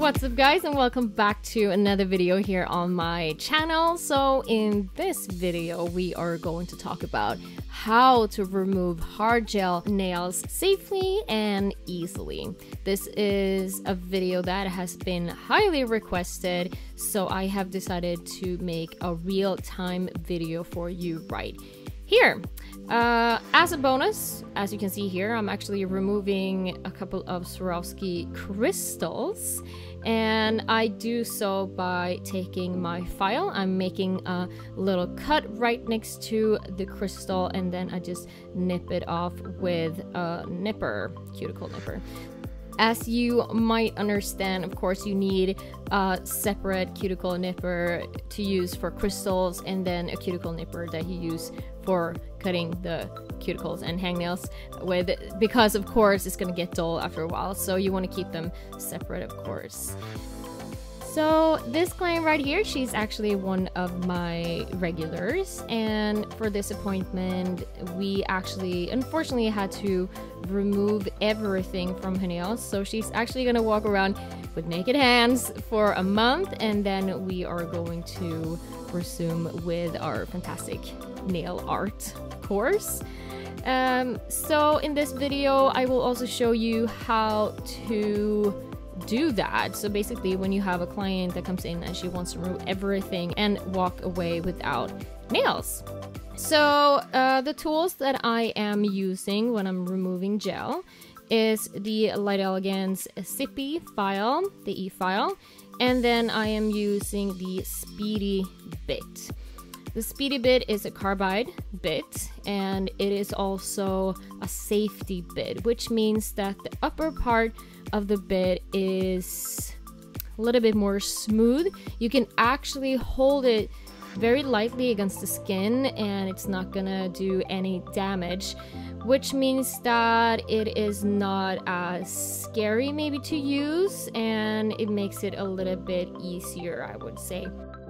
What's up guys, and welcome back to another video here on my channel. So in this video we are going to talk about how to remove hard gel nails safely and easily. This is a video that has been highly requested, so I have decided to make a real-time video for you right here. As a bonus, as you can see here, I'm actually removing a couple of Swarovski crystals, and I do so by taking my file. I'm making a little cut right next to the crystal, and then I just nip it off with a nipper, cuticle nipper. As you might understand, of course, you need a separate cuticle nipper to use for crystals, and then a cuticle nipper that you use for cutting the cuticles and hangnails with, because of course it's gonna get dull after a while, so you want to keep them separate, of course. So this client right here, she's actually one of my regulars, and for this appointment we actually unfortunately had to remove everything from her nails. So she's actually gonna walk around with naked hands for a month, and then we are going to resume with our fantastic nail art course. So in this video I will also show you how to do that. So basically, when you have a client that comes in and she wants to remove everything and walk away without nails. So the tools that I am using when I'm removing gel is the ELEGANCE Zippy file, the E file, and then I am using the Speedy bit. The Speedy bit is a carbide bit, and it is also a safety bit, which means that the upper part of the bit is a little bit more smooth. You can actually hold it very lightly against the skin and it's not gonna do any damage, which means that it is not as scary maybe to use, and it makes it a little bit easier, I would say.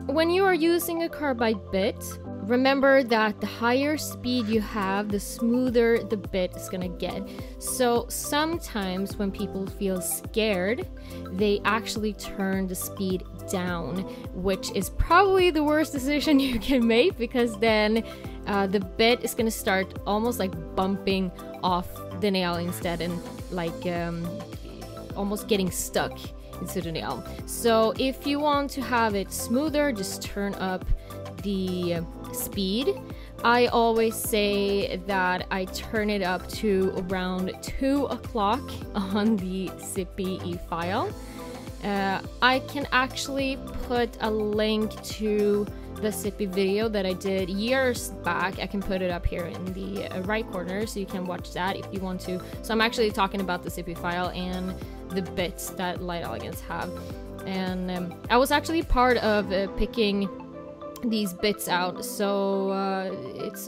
When you are using a carbide bit, remember that the higher speed you have, the smoother the bit is gonna get. So sometimes when people feel scared, they actually turn the speed down, which is probably the worst decision you can make, because then the bit is gonna start almost like bumping off the nail instead, and like almost getting stuck into the nail. So if you want to have it smoother, just turn up the speed. I always say that I turn it up to around 2 o'clock on the Zippy E file. I can actually put a link to the Zippy video that I did years back. I can put it up here in the right corner, so you can watch that if you want to. So I'm actually talking about the Zippy file and the bits that ELEGANCE have, and I was actually part of picking these bits out, so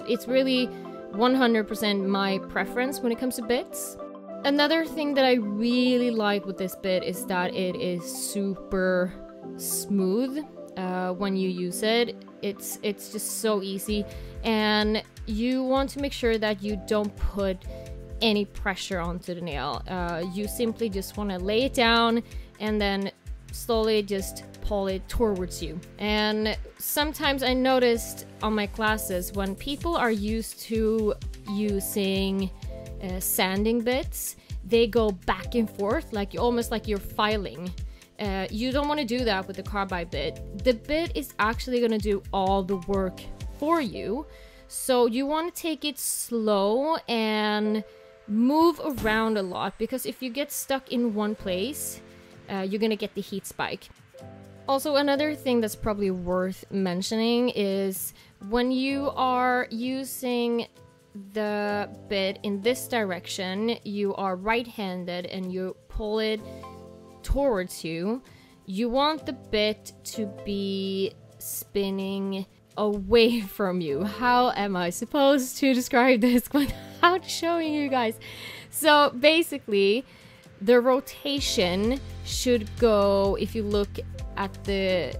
it's really 100% my preference when it comes to bits. Another thing that I really like with this bit is that it is super smooth when you use it. It's just so easy, and you want to make sure that you don't put any pressure onto the nail. You simply just want to lay it down and then slowly just pull it towards you. And sometimes I noticed on my classes, when people are used to using sanding bits, they go back and forth, like almost like you're filing. You don't want to do that with the carbide bit. The bit is actually going to do all the work for you, so you want to take it slow and move around a lot, because if you get stuck in one place, you're gonna get the heat spike. Also, another thing that's probably worth mentioning is when you are using the bit in this direction, you are right-handed and you pull it towards you, you want the bit to be spinning away from you. How am I supposed to describe this without showing you guys? So basically, the rotation should go, if you look at the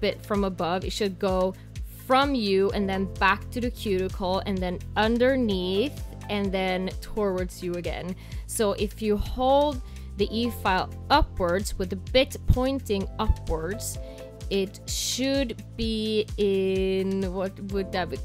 bit from above, it should go from you and then back to the cuticle and then underneath and then towards you again. So if you hold the E-file upwards with the bit pointing upwards, it should be in, what would that be?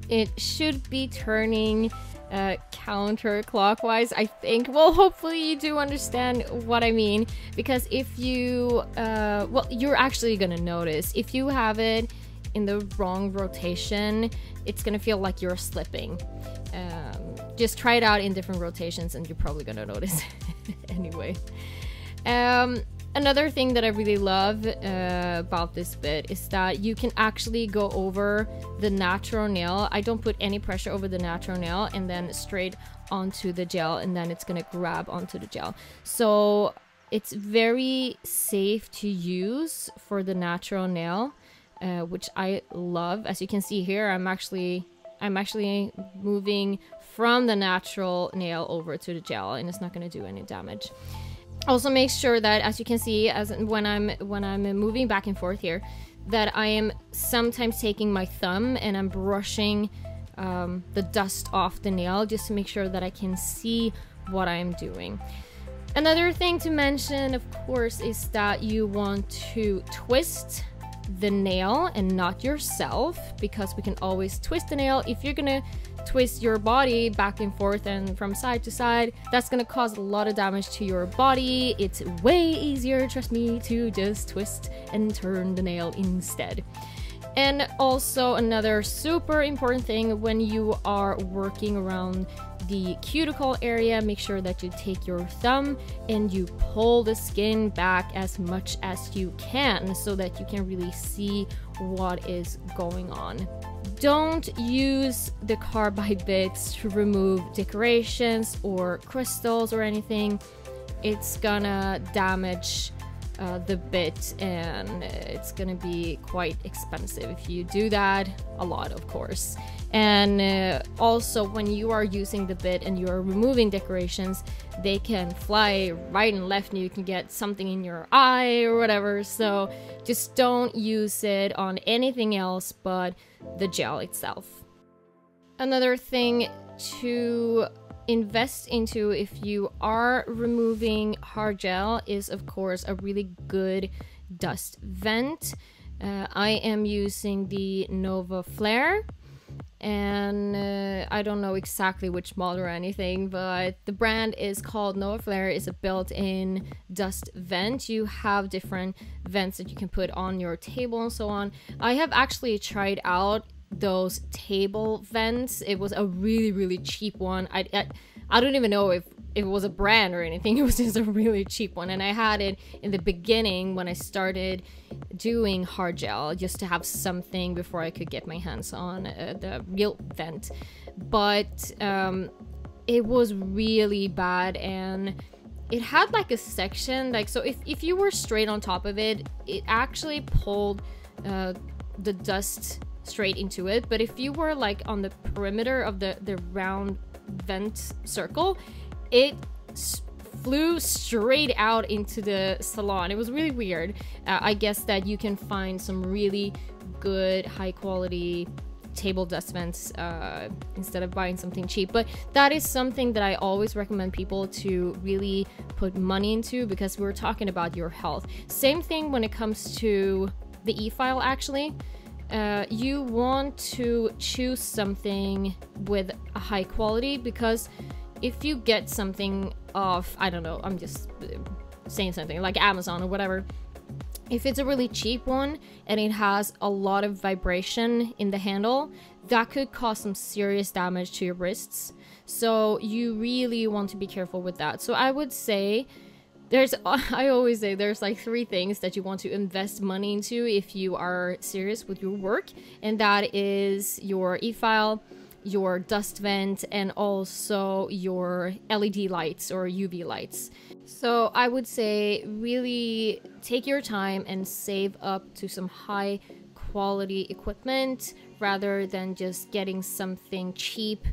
It should be turning counterclockwise, I think. Well, hopefully you do understand what I mean, because if you, well, you're actually gonna notice if you have it in the wrong rotation, it's gonna feel like you're slipping. Just try it out in different rotations and you're probably gonna notice. Anyway, another thing that I really love about this bit is that you can actually go over the natural nail. I don't put any pressure over the natural nail and then straight onto the gel, and then it's gonna grab onto the gel. So it's very safe to use for the natural nail, which I love. As you can see here, I'm actually moving from the natural nail over to the gel, and it's not going to do any damage. Also, make sure that, as you can see, as when I'm moving back and forth here, that I am sometimes taking my thumb and I'm brushing the dust off the nail, just to make sure that I can see what I'm doing. Another thing to mention, of course, is that you want to twist the nail and not yourself, because we can always twist the nail. If you're gonna twist your body back and forth and from side to side, that's gonna cause a lot of damage to your body. It's way easier, trust me, to just twist and turn the nail instead. And also another super important thing, when you are working around the cuticle area, make sure that you take your thumb and you pull the skin back as much as you can, so that you can really see what is going on. Don't use the carbide bits to remove decorations or crystals or anything. It's gonna damage the bit, and it's gonna be quite expensive if you do that. A lot, of course. And also, when you are using the bit and you are removing decorations, they can fly right and left and you can get something in your eye or whatever. So just don't use it on anything else but the gel itself. Another thing to invest into if you are removing hard gel is, of course, a really good dust vent. I am using the Nova Flare, and I don't know exactly which model or anything, but the brand is called Nova Flare. It's a built-in dust vent. You have different vents that you can put on your table and so on. I have actually tried out those table vents. It was a really cheap one. I don't even know if it was a brand or anything. It was just a really cheap one, and I had it in the beginning when I started doing hard gel, just to have something before I could get my hands on the real vent. But it was really bad, and it had like a section, like, so if you were straight on top of it, it actually pulled the dust straight into it. But if you were like on the perimeter of the round vent circle, it flew straight out into the salon. It was really weird. I guess that you can find some really good high quality table dust vents instead of buying something cheap. But that is something that I always recommend people to really put money into, because we're talking about your health. Same thing when it comes to the E-file, actually. You want to choose something with a high quality, because if you get something off, I don't know, I'm just saying something like Amazon or whatever, if it's a really cheap one and it has a lot of vibration in the handle, that could cause some serious damage to your wrists. So you really want to be careful with that. So I would say I always say there's like 3 things that you want to invest money into if you are serious with your work, and that is your E-file, your dust vent, and also your LED lights or UV lights. So I would say really take your time and save up to some high quality equipment, rather than just getting something cheap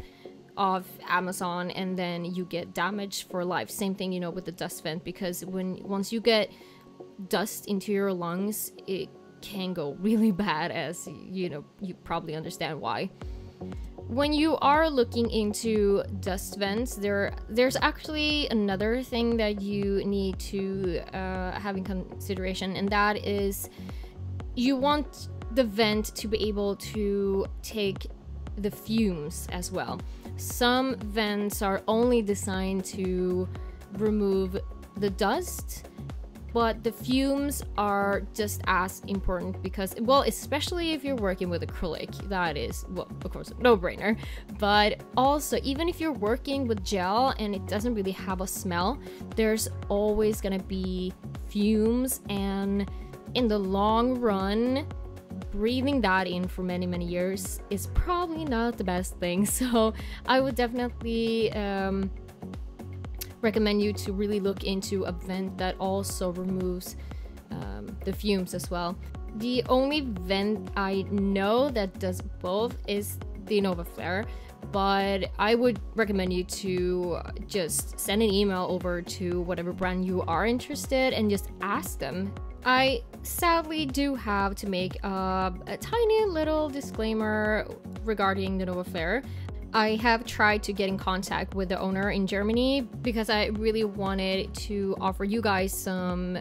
of Amazon and then you get damage for life. Same thing, you know, with the dust vent, because once you get dust into your lungs, it can go really bad, as you know, you probably understand why. When you are looking into dust vents, there's actually another thing that you need to have in consideration, and that is you want the vent to be able to take the fumes as well. Some vents are only designed to remove the dust, but the fumes are just as important because, well, especially if you're working with acrylic, that is, well, of course, a no-brainer. But also, even if you're working with gel and it doesn't really have a smell, there's always gonna be fumes, and in the long run, breathing that in for many years is probably not the best thing. So I would definitely recommend you to really look into a vent that also removes the fumes as well. The only vent I know that does both is the NovaFlare, but I would recommend you to just send an email over to whatever brand you are interested and just ask them. I sadly do have to make a tiny little disclaimer regarding the NovaFlare. I have tried to get in contact with the owner in Germany because I really wanted to offer you guys some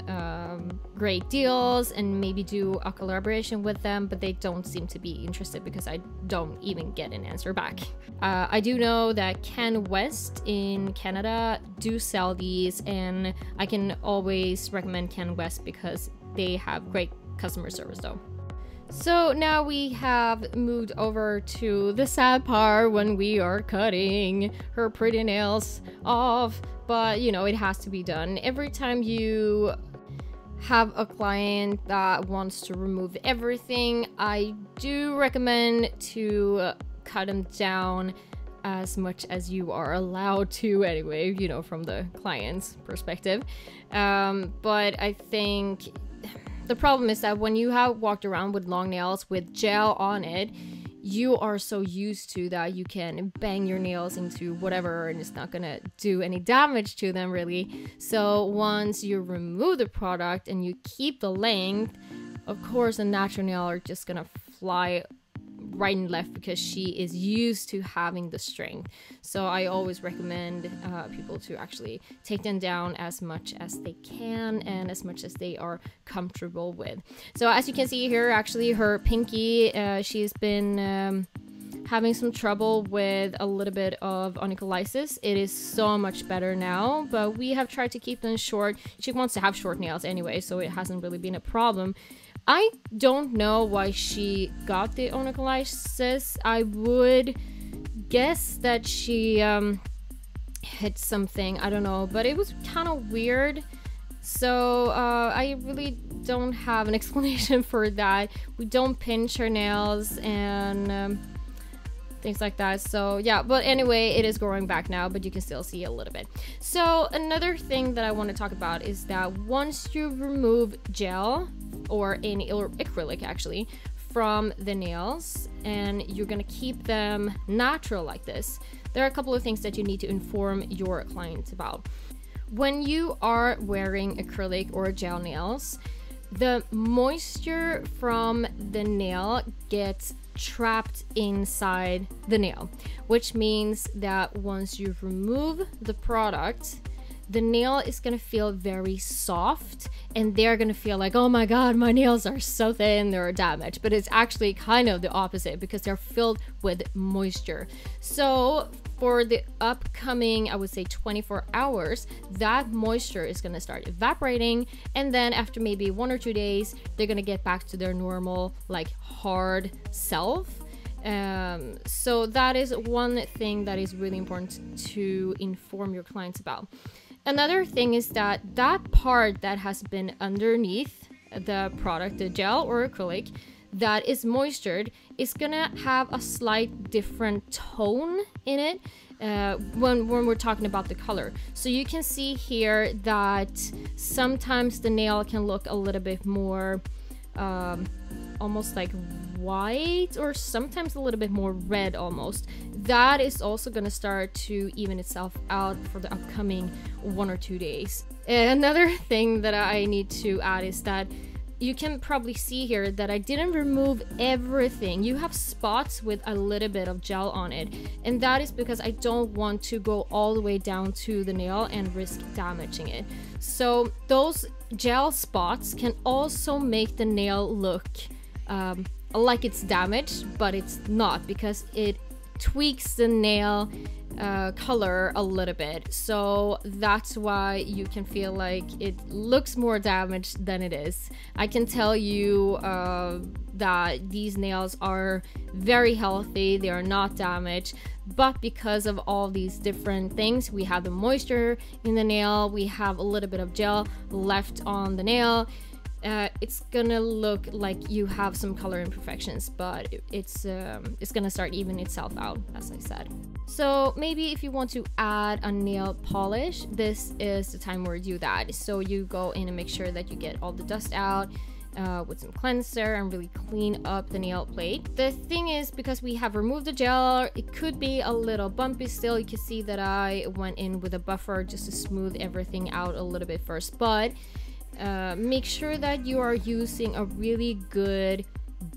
great deals and maybe do a collaboration with them, but they don't seem to be interested because I don't even get an answer back. I do know that Ken West in Canada do sell these, and I can always recommend Ken West because they have great customer service though. So now we have moved over to the sad part when we are cutting her pretty nails off, but you know, it has to be done. Every time you have a client that wants to remove everything, I do recommend to cut them down as much as you are allowed to anyway, you know, from the client's perspective. But I think the problem is that when you have walked around with long nails with gel on it, you are so used to that you can bang your nails into whatever and it's not gonna do any damage to them really. So once you remove the product and you keep the length, of course the natural nail are just gonna fly right and left because she is used to having the strength. So I always recommend people to actually take them down as much as they can and as much as they are comfortable with. So as you can see here, actually her pinky, she's been having some trouble with a little bit of onycholysis. It is so much better now, but we have tried to keep them short. She wants to have short nails anyway, so it hasn't really been a problem. I don't know why she got the onycholysis. I would guess that she hit something, I don't know, but it was kind of weird. So I really don't have an explanation for that. We don't pinch her nails and things like that. So yeah, but anyway, it is growing back now, but you can still see a little bit. So another thing that I want to talk about is that once you remove gel or acrylic actually from the nails and you're gonna keep them natural like this, there are a couple of things that you need to inform your clients about. When you are wearing acrylic or gel nails, the moisture from the nail gets trapped inside the nail, which means that once you remove the product, the nail is gonna feel very soft and they're gonna feel like, oh my god, my nails are so thin, they're damaged. But it's actually kind of the opposite because they're filled with moisture. So for the upcoming, I would say 24 hours, that moisture is gonna start evaporating, and then after maybe 1 or 2 days, they're gonna get back to their normal, like, hard self. So that is one thing that is really important to inform your clients about. Another thing is that that part that has been underneath the product, the gel or acrylic, that is moistured is gonna have a slight different tone in it when we're talking about the color. So you can see here that sometimes the nail can look a little bit more almost like white, or sometimes a little bit more red almost. That is also going to start to even itself out for the upcoming 1 or 2 days. Another thing that I need to add is that you can probably see here that I didn't remove everything. You have spots with a little bit of gel on it, and that is because I don't want to go all the way down to the nail and risk damaging it. So those gel spots can also make the nail look like it's damaged, but it's not, because it tweaks the nail color a little bit. So that's why you can feel like it looks more damaged than it is. I can tell you that these nails are very healthy, they are not damaged, but because of all these different things, we have the moisture in the nail, we have a little bit of gel left on the nail, it's gonna look like you have some color imperfections, but it's gonna start even itself out, as I said. So maybe if you want to add a nail polish, this is the time where you do that. So you go in and make sure that you get all the dust out with some cleanser and really clean up the nail plate. The thing is, because we have removed the gel, it could be a little bumpy still. You can see that I went in with a buffer just to smooth everything out a little bit first, but make sure that you are using a really good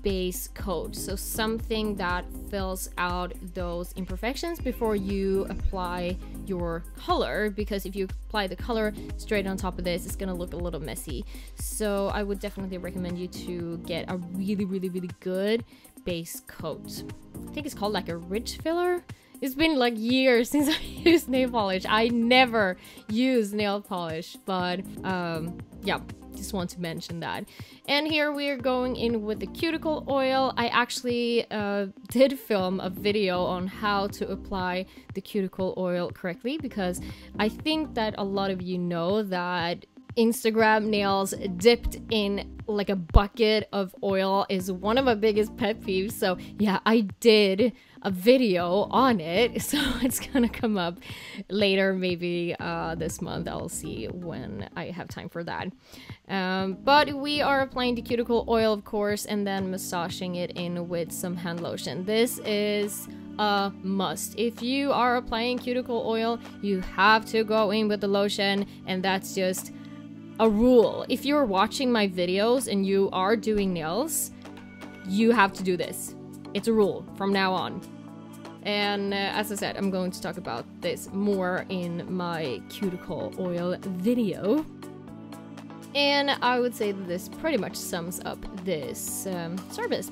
base coat, so something that fills out those imperfections before you apply your color, because if you apply the color straight on top of this, it's gonna look a little messy. So I would definitely recommend you to get a really good base coat. I think it's called like a ridge filler. It's been like years since I used nail polish. I never use nail polish, but yeah, just want to mention that. And here we are going in with the cuticle oil. I actually did film a video on how to apply the cuticle oil correctly, because I think that a lot of you know that Instagram nails dipped in like a bucket of oil is one of my biggest pet peeves. So yeah, I did a video on it, so it's gonna come up later, maybe this month. I'll see when I have time for that. But we are applying the cuticle oil, of course, and then massaging it in with some hand lotion. This is a must. If you are applying cuticle oil, you have to go in with the lotion, and that's just a rule. If you're watching my videos and you are doing nails, you have to do this. It's a rule from now on. And as I said, I'm going to talk about this more in my cuticle oil video. And I would say that this pretty much sums up this service.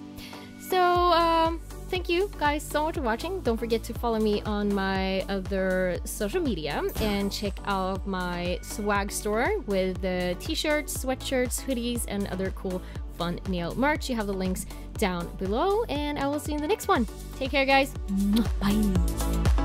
So thank you guys so much for watching. Don't forget to follow me on my other social media and check out my swag store with the t-shirts, sweatshirts, hoodies, and other cool fun nail merch. You have the links down below, and I will see you in the next one. Take care, guys. Bye.